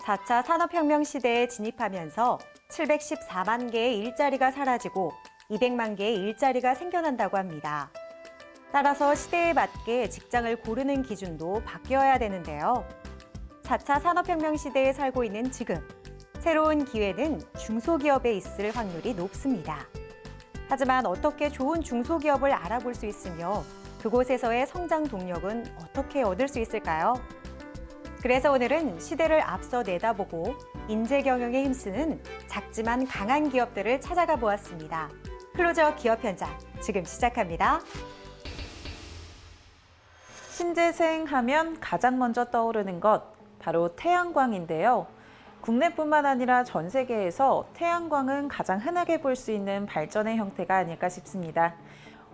4차 산업혁명 시대에 진입하면서 714만 개의 일자리가 사라지고 200만 개의 일자리가 생겨난다고 합니다. 따라서 시대에 맞게 직장을 고르는 기준도 바뀌어야 되는데요. 4차 산업혁명 시대에 살고 있는 지금, 새로운 기회는 중소기업에 있을 확률이 높습니다. 하지만 어떻게 좋은 중소기업을 알아볼 수 있으며 그곳에서의 성장 동력은 어떻게 얻을 수 있을까요? 그래서 오늘은 시대를 앞서 내다보고 인재 경영에 힘쓰는 작지만 강한 기업들을 찾아가 보았습니다. 클로저 기업 현장, 지금 시작합니다. 신재생 하면 가장 먼저 떠오르는 것, 바로 태양광인데요. 국내뿐만 아니라 전 세계에서 태양광은 가장 흔하게 볼 수 있는 발전의 형태가 아닐까 싶습니다.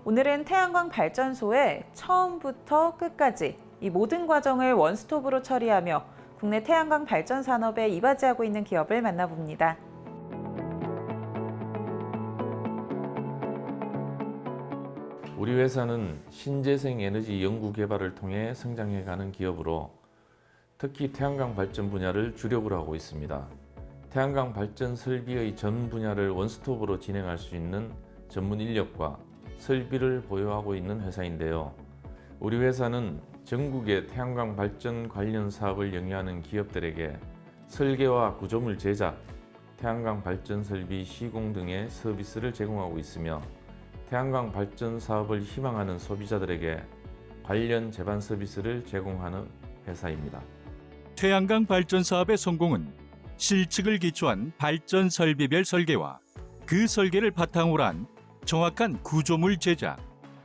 오늘은 태양광 발전소의 처음부터 끝까지 이 모든 과정을 원스톱으로 처리하며 국내 태양광 발전 산업에 이바지하고 있는 기업을 만나봅니다. 우리 회사는 신재생 에너지 연구 개발을 통해 성장해가는 기업으로 특히 태양광 발전 분야를 주력으로 하고 있습니다. 태양광 발전 설비의 전 분야를 원스톱으로 진행할 수 있는 전문 인력과 설비를 보유하고 있는 회사인데요. 우리 회사는 전국의 태양광 발전 관련 사업을 영위하는 기업들에게 설계와 구조물 제작, 태양광 발전 설비 시공 등의 서비스를 제공하고 있으며 태양광 발전 사업을 희망하는 소비자들에게 관련 제반 서비스를 제공하는 회사입니다. 태양광 발전 사업의 성공은 실측을 기초한 발전 설비별 설계와 그 설계를 바탕으로 한 정확한 구조물 제작,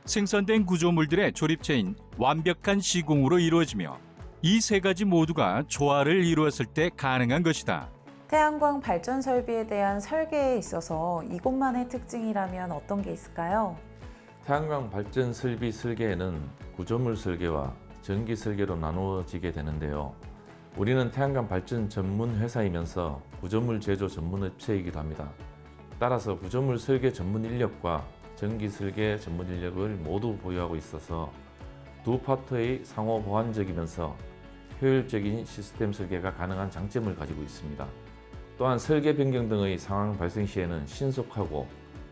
생산된 구조물들의 조립체인 완벽한 시공으로 이루어지며 이 세 가지 모두가 조화를 이루었을 때 가능한 것이다. 태양광 발전 설비에 대한 설계에 있어서 이곳만의 특징이라면 어떤 게 있을까요? 태양광 발전 설비 설계에는 구조물 설계와 전기 설계로 나누어지게 되는데요. 우리는 태양광 발전 전문 회사이면서 구조물 제조 전문 업체이기도 합니다. 따라서 구조물 설계 전문 인력과 전기 설계 전문 인력을 모두 보유하고 있어서 두 파트의 상호 보완적이면서 효율적인 시스템 설계가 가능한 장점을 가지고 있습니다. 또한 설계 변경 등의 상황 발생 시에는 신속하고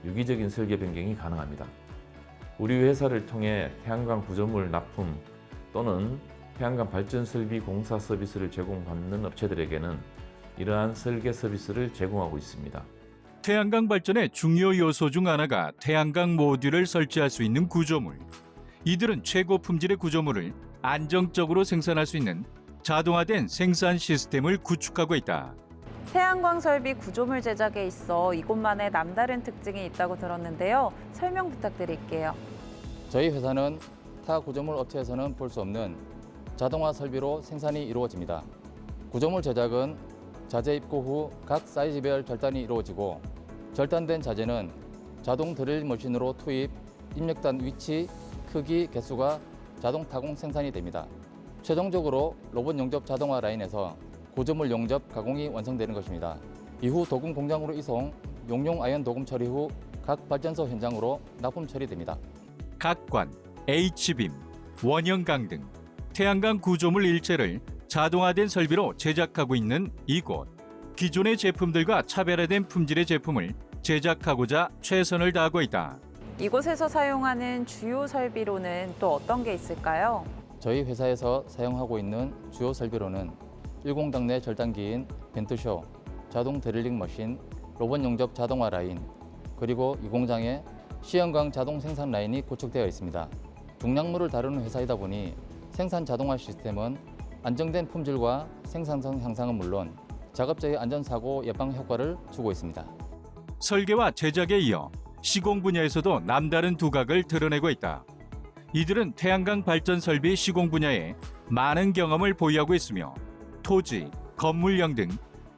유기적인 설계 변경이 가능합니다. 우리 회사를 통해 태양광 구조물 납품 또는 태양광 발전 설비 공사 서비스를 제공받는 업체들에게는 이러한 설계 서비스를 제공하고 있습니다. 태양광 발전의 중요 요소 중 하나가 태양광 모듈을 설치할 수 있는 구조물. 이들은 최고 품질의 구조물을 안정적으로 생산할 수 있는 자동화된 생산 시스템을 구축하고 있다. 태양광 설비 구조물 제작에 있어 이곳만의 남다른 특징이 있다고 들었는데요. 설명 부탁드릴게요. 저희 회사는 타 구조물 업체에서는 볼 수 없는 자동화 설비로 생산이 이루어집니다. 구조물 제작은 자재 입고 후 각 사이즈별 절단이 이루어지고 절단된 자재는 자동 드릴 머신으로 투입, 입력단 위치, 크기, 개수가 자동 타공 생산이 됩니다. 최종적으로 로봇 용접 자동화 라인에서 구조물 용접 가공이 완성되는 것입니다. 이후 도금 공장으로 이송, 용융 아연 도금 처리 후 각 발전소 현장으로 납품 처리됩니다. 각관, H빔, 원형강 등 태양광 구조물 일체를 자동화된 설비로 제작하고 있는 이곳. 기존의 제품들과 차별화된 품질의 제품을 제작하고자 최선을 다하고 있다. 이곳에서 사용하는 주요 설비로는 또 어떤 게 있을까요? 저희 회사에서 사용하고 있는 주요 설비로는 1공당 내 절단기인 벤트쇼, 자동 드릴링 머신, 로봇 용접 자동화 라인, 그리고 이 공장에 시연광 자동 생산 라인이 구축되어 있습니다. 중량물을 다루는 회사이다 보니 생산 자동화 시스템은 안정된 품질과 생산성 향상은 물론 작업자의 안전사고 예방 효과를 주고 있습니다. 설계와 제작에 이어 시공 분야에서도 남다른 두각을 드러내고 있다. 이들은 태양광 발전 설비 시공 분야에 많은 경험을 보유하고 있으며 토지, 건물형 등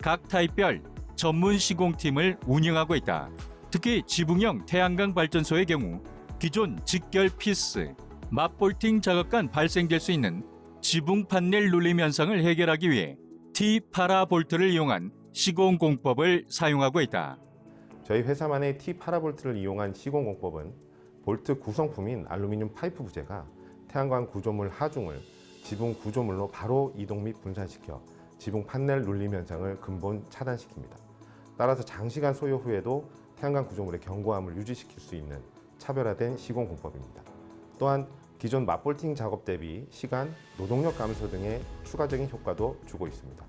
각 타입별 전문 시공팀을 운영하고 있다. 특히 지붕형 태양광 발전소의 경우 기존 직결 피스, 맞볼팅 작업 간 발생될 수 있는 지붕 판넬 눌림 현상을 해결하기 위해 T-파라볼트를 이용한 시공 공법을 사용하고 있다. 저희 회사만의 T-파라볼트를 이용한 시공 공법은 볼트 구성품인 알루미늄 파이프 부재가 태양광 구조물 하중을 지붕 구조물로 바로 이동 및 분산시켜 지붕 판넬 눌림 현상을 근본 차단시킵니다. 따라서 장시간 소요 후에도 태양광 구조물의 견고함을 유지시킬 수 있는 차별화된 시공공법입니다. 또한 기존 맞볼팅 작업 대비 시간, 노동력 감소 등의 추가적인 효과도 주고 있습니다.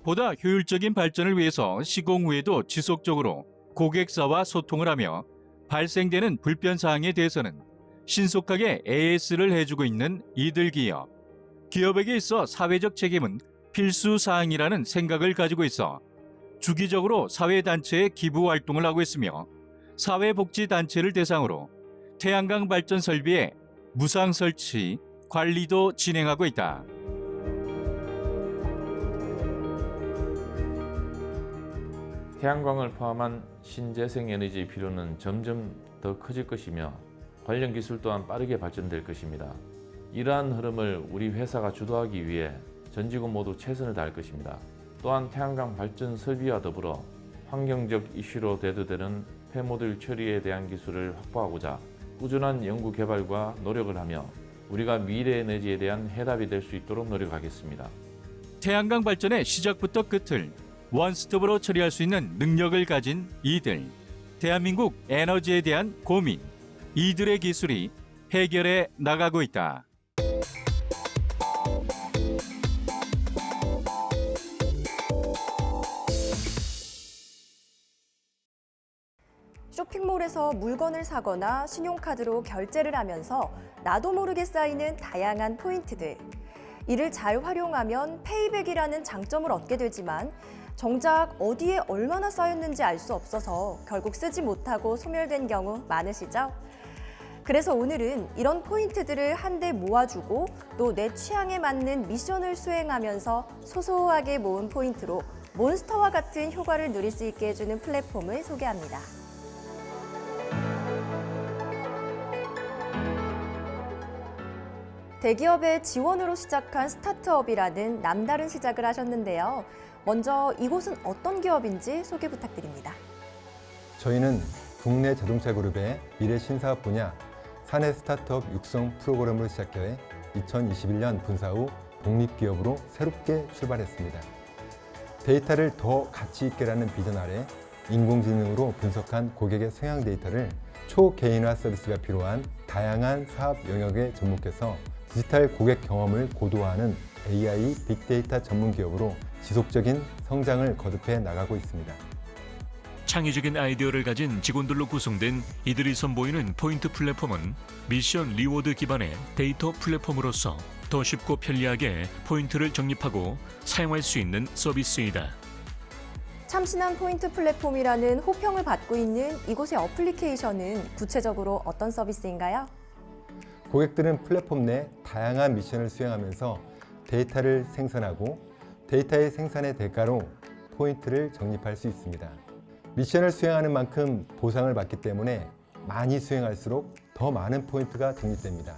보다 효율적인 발전을 위해서 시공 후에도 지속적으로 고객사와 소통을 하며 발생되는 불편 사항에 대해서는 신속하게 AS를 해주고 있는 이들 기업. 기업에게 있어 사회적 책임은 필수 사항이라는 생각을 가지고 있어 주기적으로 사회단체에 기부 활동을 하고 있으며 사회복지단체를 대상으로 태양광 발전 설비의 무상 설치, 관리도 진행하고 있다. 태양광을 포함한 신재생 에너지의 필요는 점점 더 커질 것이며 관련 기술 또한 빠르게 발전될 것입니다. 이러한 흐름을 우리 회사가 주도하기 위해 전 직원 모두 최선을 다할 것입니다. 또한 태양광 발전 설비와 더불어 환경적 이슈로 대두되는 폐모듈 처리에 대한 기술을 확보하고자 꾸준한 연구 개발과 노력을 하며 우리가 미래 에너지에 대한 해답이 될 수 있도록 노력하겠습니다. 태양광 발전의 시작부터 끝을 원스톱으로 처리할 수 있는 능력을 가진 이들. 대한민국 에너지에 대한 고민. 이들의 기술이 해결해 나가고 있다. 쇼핑몰에서 물건을 사거나 신용카드로 결제를 하면서 나도 모르게 쌓이는 다양한 포인트들. 이를 잘 활용하면 페이백이라는 장점을 얻게 되지만 정작 어디에 얼마나 쌓였는지 알 수 없어서 결국 쓰지 못하고 소멸된 경우 많으시죠? 그래서 오늘은 이런 포인트들을 한데 모아주고 또 내 취향에 맞는 미션을 수행하면서 소소하게 모은 포인트로 몬스터와 같은 효과를 누릴 수 있게 해주는 플랫폼을 소개합니다. 대기업의 지원으로 시작한 스타트업이라는 남다른 시작을 하셨는데요. 먼저 이곳은 어떤 기업인지 소개 부탁드립니다. 저희는 국내 자동차 그룹의 미래 신사업 분야 사내 스타트업 육성 프로그램으로 시작해 2021년 분사 후 독립기업으로 새롭게 출발했습니다. 데이터를 더 가치 있게라는 비전 아래 인공지능으로 분석한 고객의 성향 데이터를 초개인화 서비스가 필요한 다양한 사업 영역에 접목해서 디지털 고객 경험을 고도화하는 AI 빅데이터 전문 기업으로 지속적인 성장을 거듭해 나가고 있습니다. 창의적인 아이디어를 가진 직원들로 구성된 이들이 선보이는 포인트 플랫폼은 미션 리워드 기반의 데이터 플랫폼으로서 더 쉽고 편리하게 포인트를 적립하고 사용할 수 있는 서비스이다. 참신한 포인트 플랫폼이라는 호평을 받고 있는 이곳의 어플리케이션은 구체적으로 어떤 서비스인가요? 고객들은 플랫폼 내 다양한 미션을 수행하면서 데이터를 생산하고 데이터의 생산의 대가로 포인트를 적립할 수 있습니다. 미션을 수행하는 만큼 보상을 받기 때문에 많이 수행할수록 더 많은 포인트가 적립됩니다.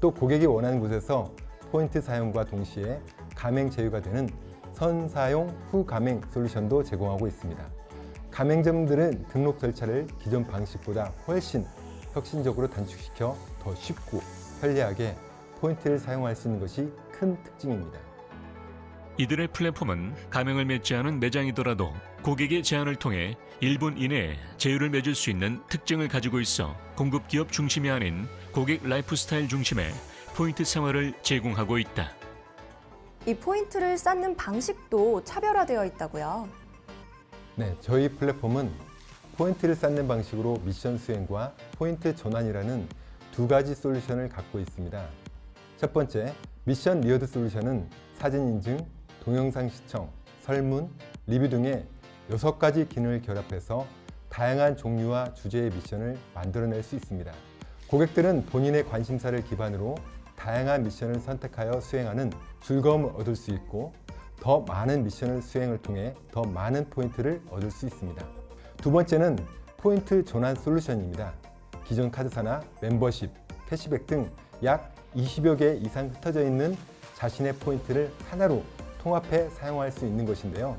또 고객이 원하는 곳에서 포인트 사용과 동시에 가맹 제휴가 되는 선사용 후 가맹 솔루션도 제공하고 있습니다. 가맹점들은 등록 절차를 기존 방식보다 훨씬 혁신적으로 단축시켜 더 쉽고 편리하게 포인트를 사용할 수 있는 것이 큰 특징입니다. 이들의 플랫폼은 가맹을 맺지 않은 매장이더라도 고객의 제안을 통해 1분 이내에 제휴를 맺을 수 있는 특징을 가지고 있어 공급 기업 중심이 아닌 고객 라이프스타일 중심의 포인트 생활을 제공하고 있다. 이 포인트를 쌓는 방식도 차별화되어 있다고요? 네, 저희 플랫폼은 포인트를 쌓는 방식으로 미션 수행과 포인트 전환이라는 두 가지 솔루션을 갖고 있습니다. 첫 번째, 미션 리워드 솔루션은 사진 인증, 동영상 시청, 설문, 리뷰 등의 6가지 기능을 결합해서 다양한 종류와 주제의 미션을 만들어낼 수 있습니다. 고객들은 본인의 관심사를 기반으로 다양한 미션을 선택하여 수행하는 즐거움을 얻을 수 있고 더 많은 미션을 수행을 통해 더 많은 포인트를 얻을 수 있습니다. 두 번째는 포인트 전환 솔루션입니다. 기존 카드사나 멤버십, 캐시백 등 약 20여 개 이상 흩어져 있는 자신의 포인트를 하나로 통합해 사용할 수 있는 것인데요.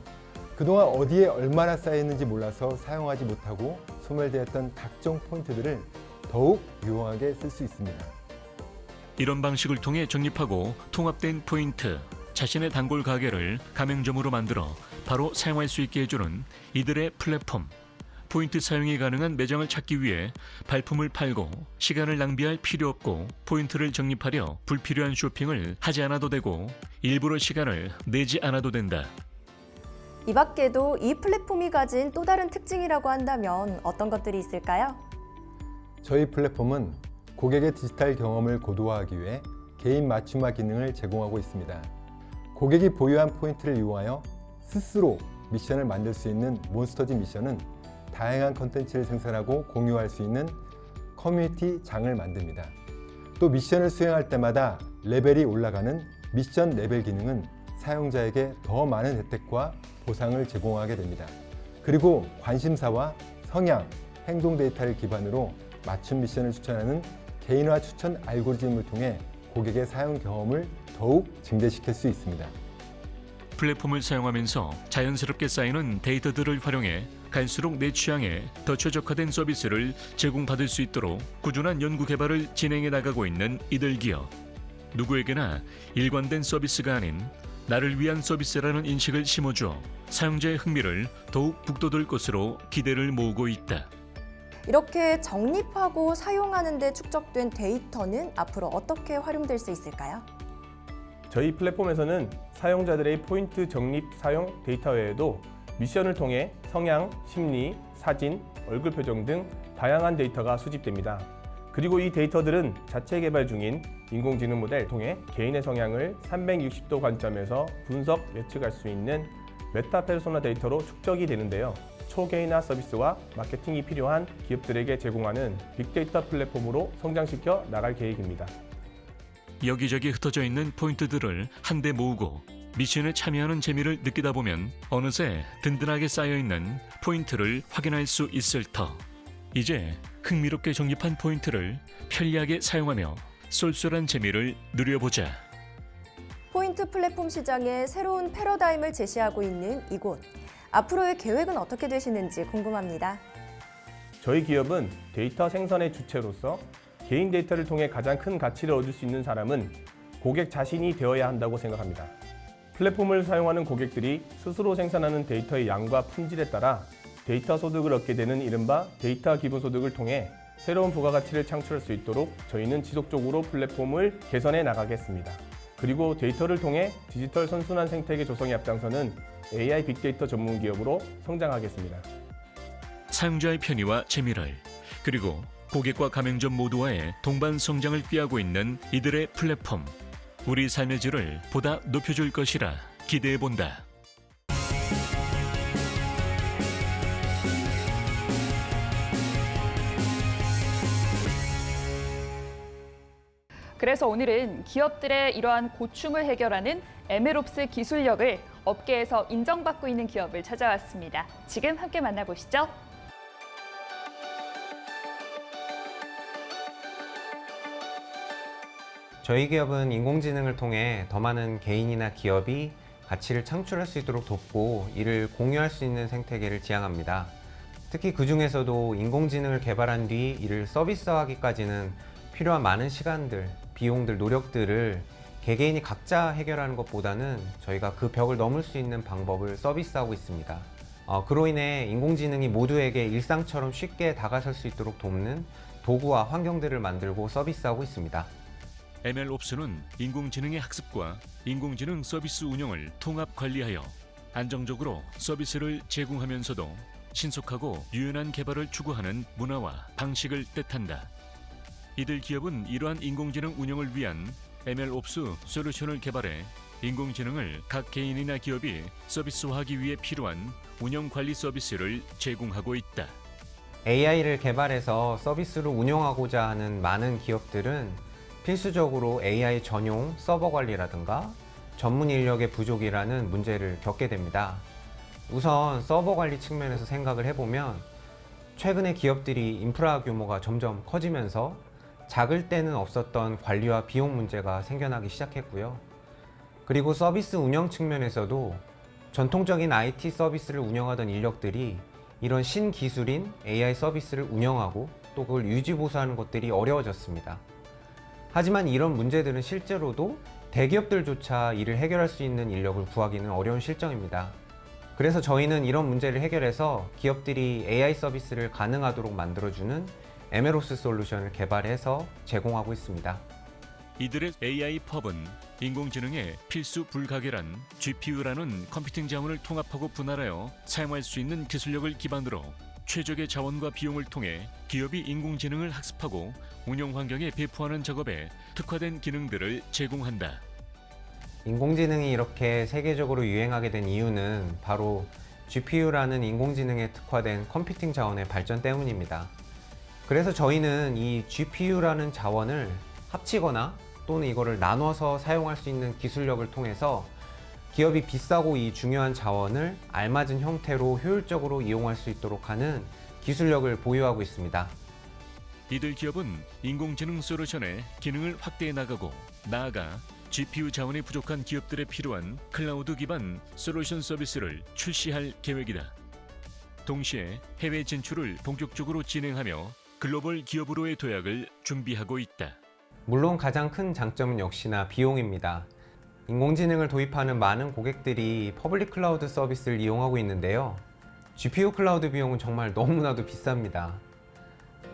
그동안 어디에 얼마나 쌓였는지 몰라서 사용하지 못하고 소멸되었던 각종 포인트들을 더욱 유용하게 쓸 수 있습니다. 이런 방식을 통해 적립하고 통합된 포인트, 자신의 단골 가게를 가맹점으로 만들어 바로 사용할 수 있게 해주는 이들의 플랫폼. 포인트 사용이 가능한 매장을 찾기 위해 발품을 팔고 시간을 낭비할 필요 없고 포인트를 적립하려 불필요한 쇼핑을 하지 않아도 되고 일부러 시간을 내지 않아도 된다. 이 밖에도 이 플랫폼이 가진 또 다른 특징이라고 한다면 어떤 것들이 있을까요? 저희 플랫폼은 고객의 디지털 경험을 고도화하기 위해 개인 맞춤화 기능을 제공하고 있습니다. 고객이 보유한 포인트를 이용하여 스스로 미션을 만들 수 있는 몬스터즈 미션은 다양한 컨텐츠를 생산하고 공유할 수 있는 커뮤니티 장을 만듭니다. 또 미션을 수행할 때마다 레벨이 올라가는 미션 레벨 기능은 사용자에게 더 많은 혜택과 보상을 제공하게 됩니다. 그리고 관심사와 성향, 행동 데이터를 기반으로 맞춤 미션을 추천하는 개인화 추천 알고리즘을 통해 고객의 사용 경험을 더욱 증대시킬 수 있습니다. 플랫폼을 사용하면서 자연스럽게 쌓이는 데이터들을 활용해 갈수록 내 취향에 더 최적화된 서비스를 제공받을 수 있도록 꾸준한 연구 개발을 진행해 나가고 있는 이들 기업. 누구에게나 일관된 서비스가 아닌 나를 위한 서비스라는 인식을 심어주어 사용자의 흥미를 더욱 북돋을 것으로 기대를 모으고 있다. 이렇게 적립하고 사용하는 데 축적된 데이터는 앞으로 어떻게 활용될 수 있을까요? 저희 플랫폼에서는 사용자들의 포인트 적립 사용 데이터 외에도 미션을 통해 성향, 심리, 사진, 얼굴 표정 등 다양한 데이터가 수집됩니다. 그리고 이 데이터들은 자체 개발 중인 인공지능 모델을 통해 개인의 성향을 360도 관점에서 분석, 예측할 수 있는 메타 페르소나 데이터로 축적이 되는데요. 초개인화 서비스와 마케팅이 필요한 기업들에게 제공하는 빅데이터 플랫폼으로 성장시켜 나갈 계획입니다. 여기저기 흩어져 있는 포인트들을 한데 모으고 미션에 참여하는 재미를 느끼다 보면 어느새 든든하게 쌓여있는 포인트를 확인할 수 있을 터. 이제 흥미롭게 적립한 포인트를 편리하게 사용하며 쏠쏠한 재미를 누려보자. 포인트 플랫폼 시장에 새로운 패러다임을 제시하고 있는 이곳. 앞으로의 계획은 어떻게 되시는지 궁금합니다. 저희 기업은 데이터 생산의 주체로서 개인 데이터를 통해 가장 큰 가치를 얻을 수 있는 사람은 고객 자신이 되어야 한다고 생각합니다. 플랫폼을 사용하는 고객들이 스스로 생산하는 데이터의 양과 품질에 따라 데이터 소득을 얻게 되는 이른바 데이터 기본소득을 통해 새로운 부가가치를 창출할 수 있도록 저희는 지속적으로 플랫폼을 개선해 나가겠습니다. 그리고 데이터를 통해 디지털 선순환 생태계 조성에 앞장서는 AI 빅데이터 전문 기업으로 성장하겠습니다. 사용자의 편의와 재미를 그리고 고객과 가맹점 모두와의 동반 성장을 꾀하고 있는 이들의 플랫폼. 우리 삶의 질을 보다 높여줄 것이라 기대해본다. 그래서 오늘은 기업들의 이러한 고충을 해결하는 MLOps 기술력을 업계에서 인정받고 있는 기업을 찾아왔습니다. 지금 함께 만나보시죠. 저희 기업은 인공지능을 통해 더 많은 개인이나 기업이 가치를 창출할 수 있도록 돕고 이를 공유할 수 있는 생태계를 지향합니다. 특히 그 중에서도 인공지능을 개발한 뒤 이를 서비스화하기까지는 필요한 많은 시간들, 비용들, 노력들을 개개인이 각자 해결하는 것보다는 저희가 그 벽을 넘을 수 있는 방법을 서비스하고 있습니다. 그로 인해 인공지능이 모두에게 일상처럼 쉽게 다가설 수 있도록 돕는 도구와 환경들을 만들고 서비스하고 있습니다. MLOps는 인공지능의 학습과 인공지능 서비스 운영을 통합 관리하여 안정적으로 서비스를 제공하면서도 신속하고 유연한 개발을 추구하는 문화와 방식을 뜻한다. 이들 기업은 이러한 인공지능 운영을 위한 MLOps 솔루션을 개발해 인공지능을 각 개인이나 기업이 서비스화하기 위해 필요한 운영 관리 서비스를 제공하고 있다. AI를 개발해서 서비스로 운영하고자 하는 많은 기업들은 필수적으로 AI 전용 서버 관리라든가 전문 인력의 부족이라는 문제를 겪게 됩니다. 우선 서버 관리 측면에서 생각을 해보면 최근에 기업들이 인프라 규모가 점점 커지면서 작을 때는 없었던 관리와 비용 문제가 생겨나기 시작했고요. 그리고 서비스 운영 측면에서도 전통적인 IT 서비스를 운영하던 인력들이 이런 신기술인 AI 서비스를 운영하고 또 그걸 유지 보수하는 것들이 어려워졌습니다. 하지만 이런 문제들은 실제로도 대기업들조차 이를 해결할 수 있는 인력을 구하기는 어려운 실정입니다. 그래서 저희는 이런 문제를 해결해서 기업들이 AI 서비스를 가능하도록 만들어주는 에메롭스 솔루션을 개발해서 제공하고 있습니다. 이들의 AI 펍은 인공지능의 필수 불가결한 GPU라는 컴퓨팅 자원을 통합하고 분할하여 사용할 수 있는 기술력을 기반으로 최적의 자원과 비용을 통해 기업이 인공지능을 학습하고 운영 환경에 배포하는 작업에 특화된 기능들을 제공한다. 인공지능이 이렇게 세계적으로 유행하게 된 이유는 바로 GPU라는 인공지능에 특화된 컴퓨팅 자원의 발전 때문입니다. 그래서 저희는 이 GPU라는 자원을 합치거나 또는 이거를 나눠서 사용할 수 있는 기술력을 통해서 기업이 비싸고 이 중요한 자원을 알맞은 형태로 효율적으로 이용할 수 있도록 하는 기술력을 보유하고 있습니다. 이들 기업은 인공지능 솔루션의 기능을 확대해 나가고 나아가 GPU 자원이 부족한 기업들에 필요한 클라우드 기반 솔루션 서비스를 출시할 계획이다. 동시에 해외 진출을 본격적으로 진행하며 글로벌 기업으로의 도약을 준비하고 있다. 물론 가장 큰 장점은 역시나 비용입니다. 인공지능을 도입하는 많은 고객들이 퍼블릭 클라우드 서비스를 이용하고 있는데요. GPU 클라우드 비용은 정말 너무나도 비쌉니다.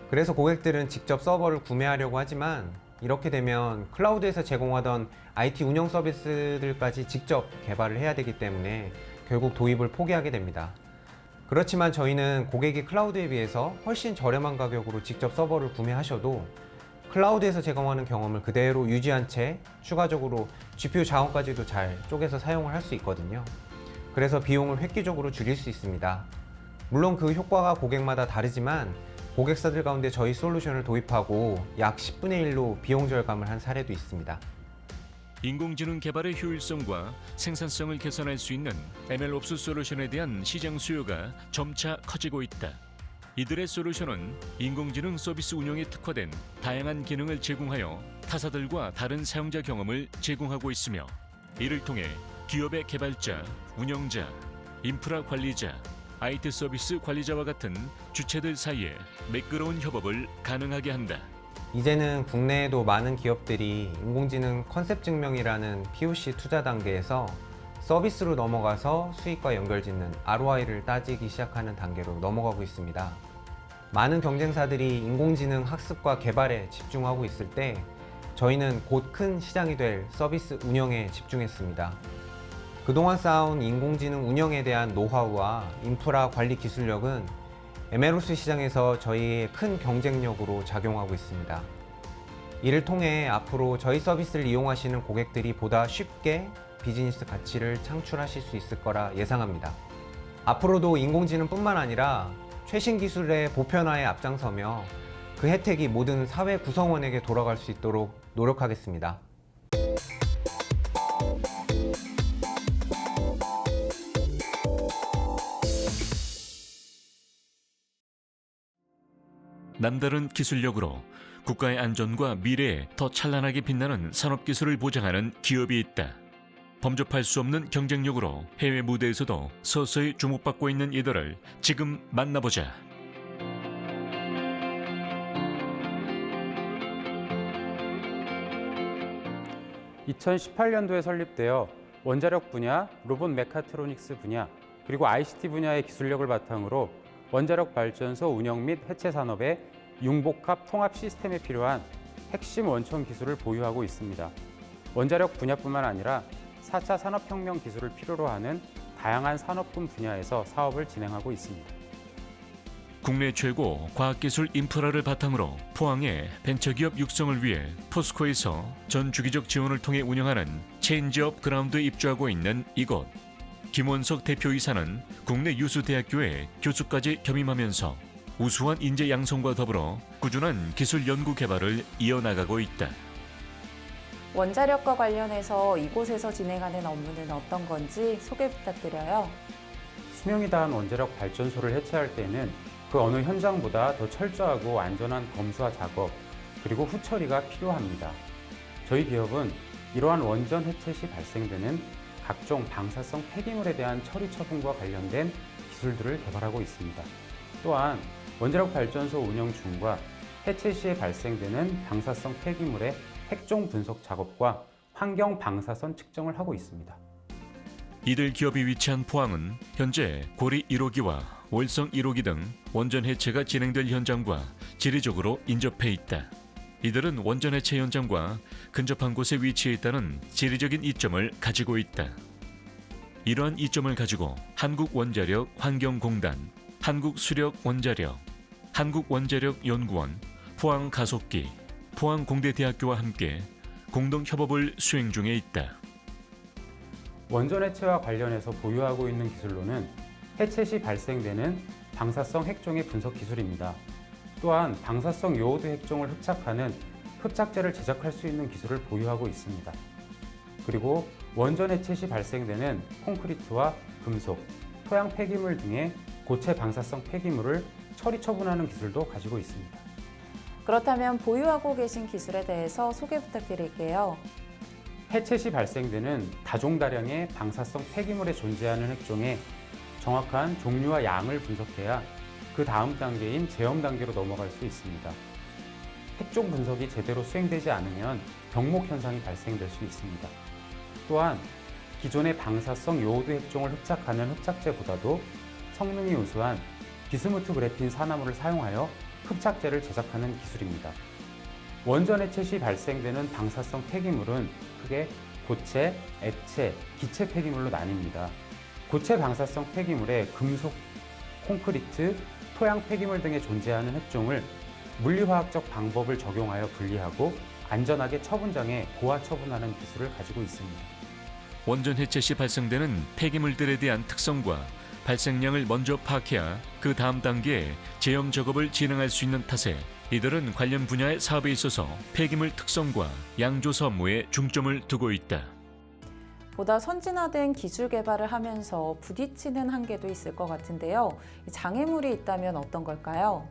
그래서 고객들은 직접 서버를 구매하려고 하지만 이렇게 되면 클라우드에서 제공하던 IT 운영 서비스들까지 직접 개발을 해야 되기 때문에 결국 도입을 포기하게 됩니다. 그렇지만 저희는 고객이 클라우드에 비해서 훨씬 저렴한 가격으로 직접 서버를 구매하셔도 클라우드에서 제공하는 경험을 그대로 유지한 채 추가적으로 GPU 자원까지도 잘 쪼개서 사용을 할 수 있거든요. 그래서 비용을 획기적으로 줄일 수 있습니다. 물론 그 효과가 고객마다 다르지만 고객사들 가운데 저희 솔루션을 도입하고 약 10분의 1로 비용 절감을 한 사례도 있습니다. 인공지능 개발의 효율성과 생산성을 개선할 수 있는 MLOps 솔루션에 대한 시장 수요가 점차 커지고 있다. 이들의 솔루션은 인공지능 서비스 운영에 특화된 다양한 기능을 제공하여 타사들과 다른 사용자 경험을 제공하고 있으며 이를 통해 기업의 개발자, 운영자, 인프라 관리자, IT 서비스 관리자와 같은 주체들 사이에 매끄러운 협업을 가능하게 한다. 이제는 국내에도 많은 기업들이 인공지능 컨셉 증명이라는 POC 투자 단계에서 서비스로 넘어가서 수익과 연결짓는 ROI를 따지기 시작하는 단계로 넘어가고 있습니다. 많은 경쟁사들이 인공지능 학습과 개발에 집중하고 있을 때 저희는 곧 큰 시장이 될 서비스 운영에 집중했습니다. 그동안 쌓아온 인공지능 운영에 대한 노하우와 인프라 관리 기술력은 에메롭스 시장에서 저희의 큰 경쟁력으로 작용하고 있습니다. 이를 통해 앞으로 저희 서비스를 이용하시는 고객들이 보다 쉽게 비즈니스 가치를 창출하실 수 있을 거라 예상합니다. 앞으로도 인공지능뿐만 아니라 최신 기술의 보편화에 앞장서며 그 혜택이 모든 사회 구성원에게 돌아갈 수 있도록 노력하겠습니다. 남다른 기술력으로 국가의 안전과 미래에 더 찬란하게 빛나는 산업기술을 보장하는 기업이 있다. 범접할 수 없는 경쟁력으로 해외 무대에서도 서서히 주목받고 있는 이들을 지금 만나보자. (2018년도에) 설립되어 원자력 분야, 로봇 메카트로닉스 분야, 그리고 ICT 분야의 기술력을 바탕으로 원자력 발전소 운영 및 해체 산업의 융복합 통합 시스템에 필요한 핵심 원천 기술을 보유하고 있습니다. 원자력 분야뿐만 아니라 4차 산업혁명 기술을 필요로 하는 다양한 산업군 분야에서 사업을 진행하고 있습니다. 국내 최고 과학기술 인프라를 바탕으로 포항의 벤처기업 육성을 위해 포스코에서 전 주기적 지원을 통해 운영하는 체인지업 그라운드에 입주하고 있는 이곳. 김원석 대표이사는 국내 유수 대학교에 교수까지 겸임하면서 우수한 인재 양성과 더불어 꾸준한 기술 연구 개발을 이어나가고 있다. 원자력과 관련해서 이곳에서 진행하는 업무는 어떤 건지 소개 부탁드려요. 수명이 다한 원자력 발전소를 해체할 때는 그 어느 현장보다 더 철저하고 안전한 검수와 작업, 그리고 후처리가 필요합니다. 저희 기업은 이러한 원전 해체 시 발생되는 각종 방사성 폐기물에 대한 처리 처분과 관련된 기술들을 개발하고 있습니다. 또한 원자력 발전소 운영 중과 해체 시에 발생되는 방사성 폐기물의 핵종 분석 작업과 환경 방사선 측정을 하고 있습니다. 이들 기업이 위치한 포항은 현재 고리 1호기와 월성 1호기 등 원전 해체가 진행될 현장과 지리적으로 인접해 있다. 이들은 원전 해체 현장과 근접한 곳에 위치해 있다는 지리적인 이점을 가지고 있다. 이러한 이점을 가지고 한국원자력 환경공단, 한국수력원자력, 한국원자력연구원, 포항가속기, 포항공대대학교와 함께 공동협업을 수행 중에 있다. 원전 해체와 관련해서 보유하고 있는 기술로는 해체 시 발생되는 방사성 핵종의 분석 기술입니다. 또한 방사성 요오드 핵종을 흡착하는 흡착제를 제작할 수 있는 기술을 보유하고 있습니다. 그리고 원전 해체 시 발생되는 콘크리트와 금속, 토양 폐기물 등의 고체 방사성 폐기물을 처리 처분하는 기술도 가지고 있습니다. 그렇다면 보유하고 계신 기술에 대해서 소개 부탁드릴게요. 해체 시 발생되는 다종다량의 방사성 폐기물에 존재하는 핵종의 정확한 종류와 양을 분석해야 그 다음 단계인 제염 단계로 넘어갈 수 있습니다. 핵종 분석이 제대로 수행되지 않으면 병목 현상이 발생될 수 있습니다. 또한 기존의 방사성 요오드 핵종을 흡착하는 흡착제보다도 성능이 우수한 비스무트 그래핀 산화물을 사용하여 흡착제를 제작하는 기술입니다. 원전 해체 시 발생되는 방사성 폐기물은 크게 고체, 액체, 기체 폐기물로 나뉩니다. 고체 방사성 폐기물에 금속, 콘크리트, 토양 폐기물 등에 존재하는 핵종을 물리화학적 방법을 적용하여 분리하고 안전하게 처분장에 고아 처분하는 기술을 가지고 있습니다. 원전 해체 시 발생되는 폐기물들에 대한 특성과 발생량을 먼저 파악해야 그 다음 단계에 제염 작업을 진행할 수 있는 탓에 이들은 관련 분야의 사업에 있어서 폐기물 특성과 양조사 업무에 중점을 두고 있다. 보다 선진화된 기술 개발을 하면서 부딪히는 한계도 있을 것 같은데요. 장애물이 있다면 어떤 걸까요?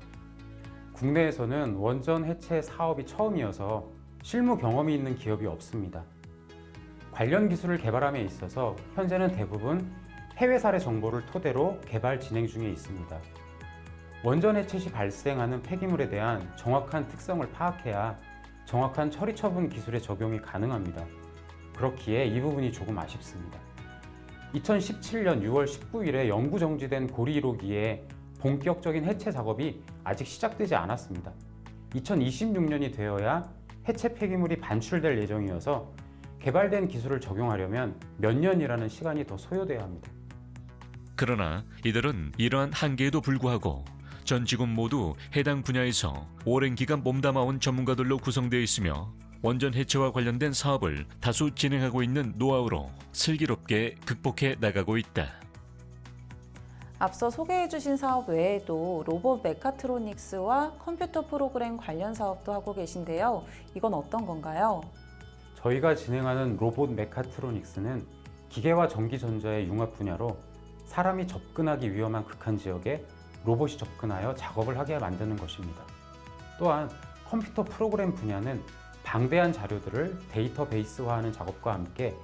국내에서는 원전 해체 사업이 처음이어서 실무 경험이 있는 기업이 없습니다. 관련 기술을 개발함에 있어서 현재는 대부분 해외 사례 정보를 토대로 개발 진행 중에 있습니다. 원전 해체 시 발생하는 폐기물에 대한 정확한 특성을 파악해야 정확한 처리 처분 기술의 적용이 가능합니다. 그렇기에 이 부분이 조금 아쉽습니다. 2017년 6월 19일에 영구 정지된 고리 1호기의 본격적인 해체 작업이 아직 시작되지 않았습니다. 2026년이 되어야 해체 폐기물이 반출될 예정이어서 개발된 기술을 적용하려면 몇 년이라는 시간이 더 소요돼야 합니다. 그러나 이들은 이러한 한계에도 불구하고 전 직원 모두 해당 분야에서 오랜 기간 몸담아온 전문가들로 구성되어 있으며 원전 해체와 관련된 사업을 다수 진행하고 있는 노하우로 슬기롭게 극복해 나가고 있다. 앞서 소개해 주신 사업 외에도 로봇 메카트로닉스와 컴퓨터 프로그램 관련 사업도 하고 계신데요. 이건 어떤 건가요? 저희가 진행하는 로봇 메카트로닉스는 기계와 전기전자의 융합 분야로 사람이 접근하기 위험한 극한 지역에 로봇이 접근하여 작업을 하게 만드는 것입니다. 또한 컴퓨터 프로그램 분야는 방대한 자료들을 데이터베이스화하는 작업과 함께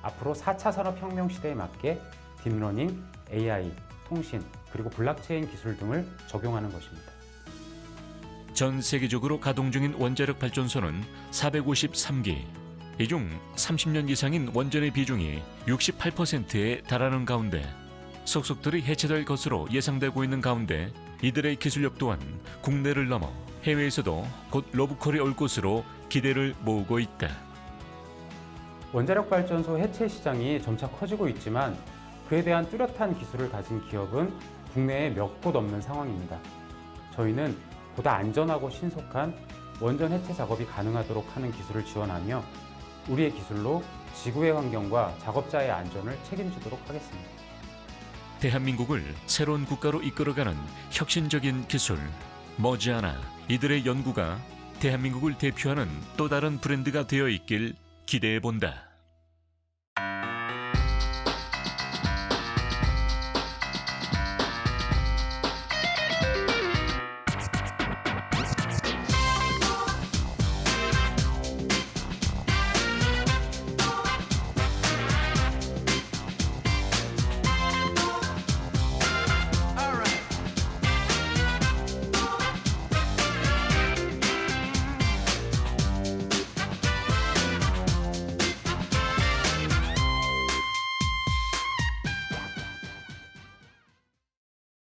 앞으로 4차 산업혁명 시대에 맞게 딥러닝, AI, 통신, 그리고 블록체인 기술 등을 적용하는 것입니다. 전 세계적으로 가동 중인 원자력 발전소는 453기. 이 중 30년 이상인 원전의 비중이 68%에 달하는 가운데 속속들이 해체될 것으로 예상되고 있는 가운데 이들의 기술력 또한 국내를 넘어 해외에서도 곧 러브콜이 올 것으로 기대를 모으고 있다. 원자력 발전소 해체 시장이 점차 커지고 있지만 그에 대한 뚜렷한 기술을 가진 기업은 국내에 몇 곳 없는 상황입니다. 저희는 보다 안전하고 신속한 원전 해체 작업이 가능하도록 하는 기술을 지원하며 우리의 기술로 지구의 환경과 작업자의 안전을 책임지도록 하겠습니다. 대한민국을 새로운 국가로 이끌어가는 혁신적인 기술, 머지않아 이들의 연구가 대한민국을 대표하는 또 다른 브랜드가 되어 있길 기대해 본다.